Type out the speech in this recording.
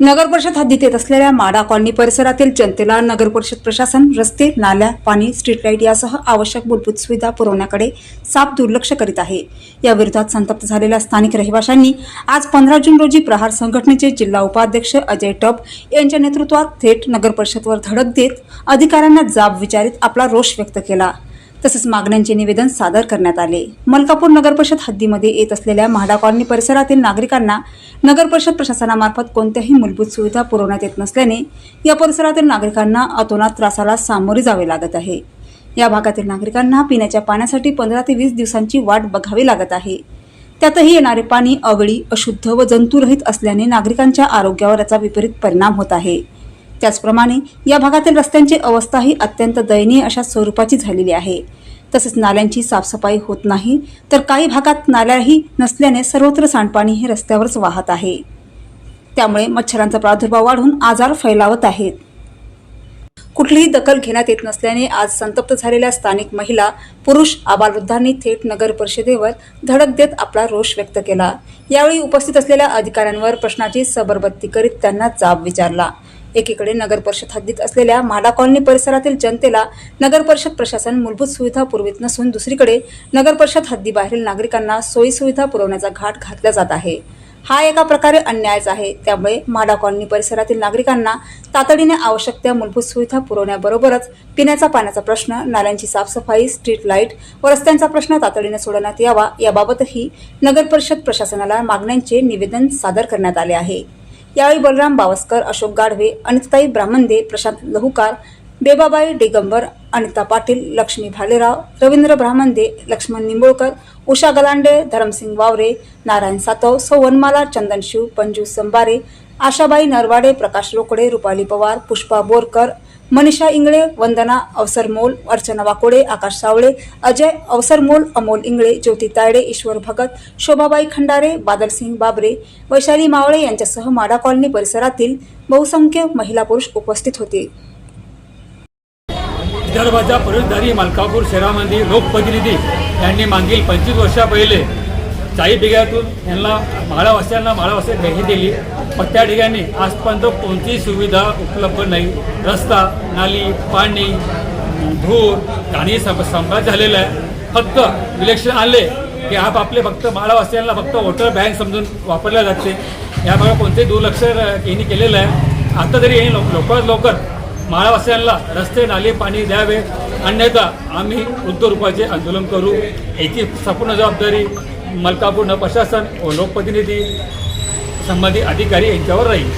नगर परिषद हद्दीत येत असलेल्या माडा कॉलनी परिसरातील जनतेला नगर परिषद प्रशासन रस्ते, नाल्या, पाणी, स्ट्रीट लाईट यासह आवश्यक मूलभूत सुविधा पुरवण्याकडे साफ दुर्लक्ष करीत आहे। या विरोधात संतप्त झालेल्या स्थानिक रहिवाशांनी आज 15 जून रोजी प्रहार संघटनेचे जिल्हा उपाध्यक्ष अजय टप यांच्या नेतृत्वात थेट नगर परिषदवर धडक देत अधिकाऱ्यांना जाब विचारित आपला रोष व्यक्त केला। तसेच मागण्यांचे निवेदन सादर करण्यात आले। मलकापूर नगर परिषद हद्दीमध्ये येत असलेल्या म्हाडा कॉलनी परिसरातील नागरिकांना नगर परिषद प्रशासनामार्फत कोणत्याही मूलभूत सुविधा पुरवण्यात येत नसल्याने या परिसरातील नागरिकांना अतोनात त्रासाला सामोरे जावे लागत आहे। या भागातील नागरिकांना पिण्याच्या पाण्यासाठी 15 ते 20 दिवसांची वाट बघावी लागत आहे। त्यातही येणारे पाणी अवळी, अशुद्ध व जंतुरहित असल्याने नागरिकांच्या आरोग्यावर याचा विपरीत परिणाम होत आहे। त्याचप्रमाणे या भागातील रस्त्यांची अवस्थाही अत्यंत दयनीय अशा स्वरूपाची झालेली आहे। तसेच नाल्यांची साफसफाई होत नाही, तर काही भागात नाल्याही नसल्याने सर्वत्र सांडपाणी हे रस्त्यावरच वाहत आहे। त्यामुळे मच्छरांचा प्रादुर्भाव वाढून आजार फैलावत आहेत। कुठलीही दखल घेण्यात येत नसल्याने आज संतप्त झालेल्या स्थानिक महिला, पुरुष, आबालवृद्धांनी थेट नगर परिषदेवर धडक देत आपला रोष व्यक्त केला। यावेळी उपस्थित असलेल्या अधिकाऱ्यांवर प्रश्नाची सबरबत्ती करीत त्यांना जाब विचारला। एकीकडे नगर परिषद हद्दीत असलेल्या म्हाडा कॉलनी परिसरातील जनतेला नगर परिषद प्रशासन मूलभूत सुविधा पुरवित नसून दुसरीकडे नगर परिषद हद्दीबाहेरील नागरिकांना सोयी सुविधा पुरवण्याचा घाट घातला जात आहे। हा एका प्रकारे अन्यायच आहे। त्यामुळे म्हाडा कॉलनी परिसरातील नागरिकांना तातडीने आवश्यक त्या मूलभूत सुविधा पुरवण्याबरोबरच पिण्याचा पाण्याचा प्रश्न, नाल्यांची साफसफाई, स्ट्रीट लाईट व रस्त्यांचा प्रश्न तातडीने सोडवण्यात यावा याबाबतही नगर परिषद प्रशासनाला मागण्यांचे निवेदन सादर करण्यात आले आहे। यावेळी बलराम बावस्कर, अशोक गाढवे, अनिताताई ब्राह्मंदे, प्रशांत लहुकार, बेबाबाई दिगंबर, अनिता पाटील, लक्ष्मी भालेराव, रवींद्र ब्राह्मंदे, लक्ष्मण निंबोळकर, उषा गलांडे, धरमसिंग वावरे, नारायण सातव, सौ वनमाला चंदनशिव, पंजू संबारे, आशाबाई नरवाडे, प्रकाश रोकडे, रुपाली पवार, पुष्पा बोरकर, मनीषा इंगळे, वंदना अवसरमोल, अर्चना वाकोडे, आकाश सावळे, अजय अवसरमोल, अमोल इंगळे, ज्योती तायडे, ईश्वर भगत, शोभाबाई खंडारे, बादलसिंग बाबरे, वैशाली मावळे यांच्यासह माडा कॉलनी परिसरातील बहुसंख्य महिला पुरुष उपस्थित होते। विदर्भाच्या प्रवेशद्वारी मलकापूर शहरामध्ये लोकप्रतिनिधी यांनी मागील 25 वर्षा पहिले 40 बिघ्यातून यांना म्हाडावासियांना भेटी दिली, पण त्या ठिकाणी आजपर्यंत कोणतीही सुविधा उपलब्ध नाही। रस्ता, नाली, पाणी, धूर, घाणी संपात झालेलं आहे। फक्त इलेक्शन आले की आपले फक्त म्हाडावासियांना फक्त वोटर बँक समजून वापरल्या जाते। या भागात कोणते दुर्लक्ष यांनी केलेलं आहे। आता तरी यांनी लवकरात लवकर म्हाडावासियांना रस्ते, नाले, पाणी द्यावे, अन्यथा आम्ही उग्र आंदोलन करू। याची संपूर्ण जबाबदारी मलकापूर प्रशासन व लोकप्रतिनिधी, संबंधित अधिकारी यांच्यावर राहील।